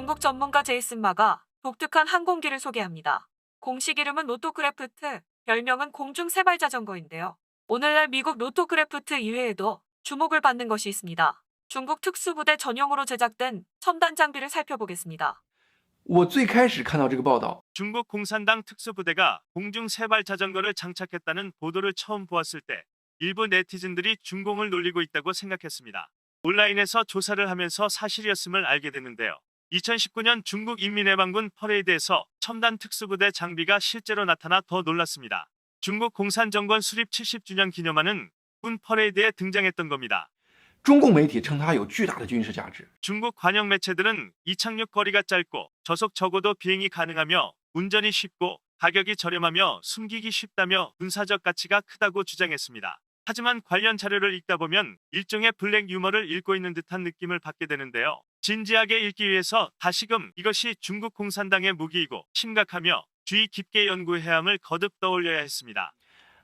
중국 전문가 제이슨 마가 독특한 항공기를 소개합니다. 공식 이름은 로토크래프트, 별명은 공중 세발 자전거인데요. 오늘날 미국 로토크래프트 이외에도 주목을 받는 것이 있습니다. 중국 특수부대 전용으로 제작된 첨단 장비를 살펴보겠습니다. 我最开始看到这个报道， 중국 공산당 특수부대가 공중 세발 자전거를 장착했다는 보도를 처음 보았을 때 일부 네티즌들이 중공을 놀리고 있다고 생각했습니다. 온라인에서 조사를 하면서 사실이었음을 알게 됐는데요. 2019년 중국 인민해방군 퍼레이드에서 첨단 특수부대 장비가 실제로 나타나 더 놀랐습니다. 중국 공산정권 수립 70주년 기념하는 군 퍼레이드에 등장했던 겁니다. 中共媒体称它有巨大的军事价值。 중국 관영 매체들은 이착륙 거리가 짧고 저속 적어도 비행이 가능하며 운전이 쉽고 가격이 저렴하며 숨기기 쉽다며 군사적 가치가 크다고 주장했습니다. 하지만 관련 자료를 읽다 보면 일종의 블랙 유머를 읽고 있는 듯한 느낌을 받게 되는데요. 진지하게 읽기 위해서 다시금 이것이 중국 공산당의 무기이고 심각하며 주의 깊게 연구해야 함을 거듭 떠올려야 했습니다.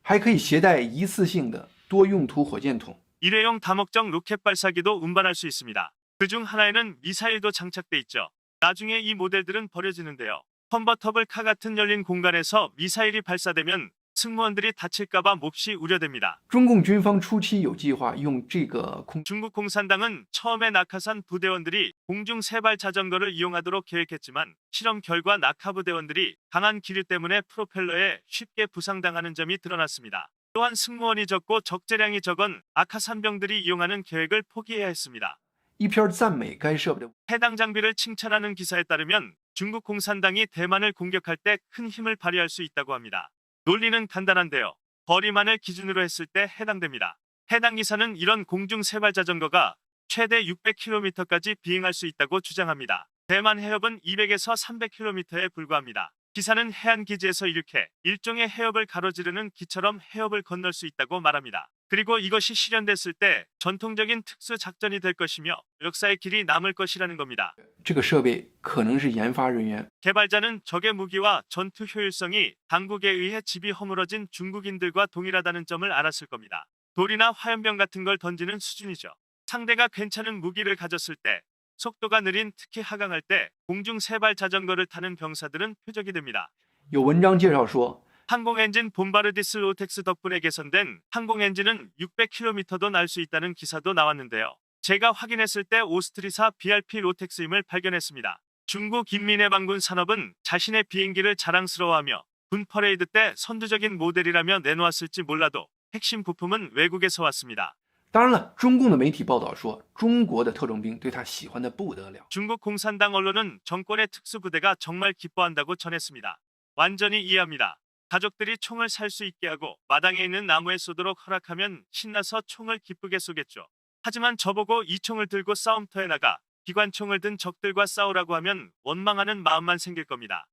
还可以携带一次性的多用途火箭筒。 일회용 다목적 로켓 발사기도 운반할 수 있습니다. 그중 하나에는 미사일도 장착돼 있죠. 나중에 이 모델들은 버려지는데요. 컨버터블 카 같은 열린 공간에서 미사일이 발사되면 승무원들이 다칠까봐 몹시 우려됩니다. 中共军方初期有计划用这个空 중국 공산당은 처음에 낙하산 부대원들이 공중 세발 자전거를 이용하도록 계획했지만 실험 결과 낙하 부대원들이 강한 기류 때문에 프로펠러에 쉽게 부상당하는 점이 드러났습니다. 또한 승무원이 적고 적재량이 적은 아카산병들이 이용하는 계획을 포기해야 했습니다. 一篇赞美该设备的 해당 장비를 칭찬하는 기사에 따르면 중국 공산당이 대만을 공격할 때 큰 힘을 발휘할 수 있다고 합니다. 논리는 간단한데요. 거리만을 기준으로 했을 때 해당됩니다. 해당 기사는 이런 공중 세발 자전거가 최대 600km까지 비행할 수 있다고 주장합니다. 대만 해협은 200에서 300km에 불과합니다. 기사는 해안 기지에서 이렇게 일종의 해협을 가로지르는 기처럼 해협을 건널 수 있다고 말합니다. 그리고 이것이 실현됐을 때 전통적인 특수 작전이 될 것이며 역사의 길이 남을 것이라는 겁니다. 这个设备可能是研发人员 개발자는 적의 무기와 전투 효율성이 당국에 의해 집이 허물어진 중국인들과 동일하다는 점을 알았을 겁니다. 돌이나 화염병 같은 걸 던지는 수준이죠. 상대가 괜찮은 무기를 가졌을 때 속도가 느린 특히 하강할 때 공중 세발 자전거를 타는 병사들은 표적이 됩니다. 有文章介绍说， 항공엔진 봄바르디스 로텍스 덕분에 개선된 항공엔진은 600km도 날 수 있다는 기사도 나왔는데요. 제가 확인했을 때 오스트리사 BRP 로텍스임을 발견했습니다. 중국 인민해방군 산업은 자신의 비행기를 자랑스러워하며 군 퍼레이드 때 선두적인 모델이라며 내놓았을지 몰라도 핵심 부품은 외국에서 왔습니다. 当然了，中共的媒体报道说，中国的特种兵对他喜欢的不得了。 중국 공산당 언론은 정권의 특수부대가 정말 기뻐한다고 전했습니다. 완전히 이해합니다. 가족들이 총을 살 수 있게 하고 마당에 있는 나무에 쏘도록 허락하면 신나서 총을 기쁘게 쏘겠죠. 하지만 저보고 이 총을 들고 싸움터에 나가 기관총을 든 적들과 싸우라고 하면 원망하는 마음만 생길 겁니다.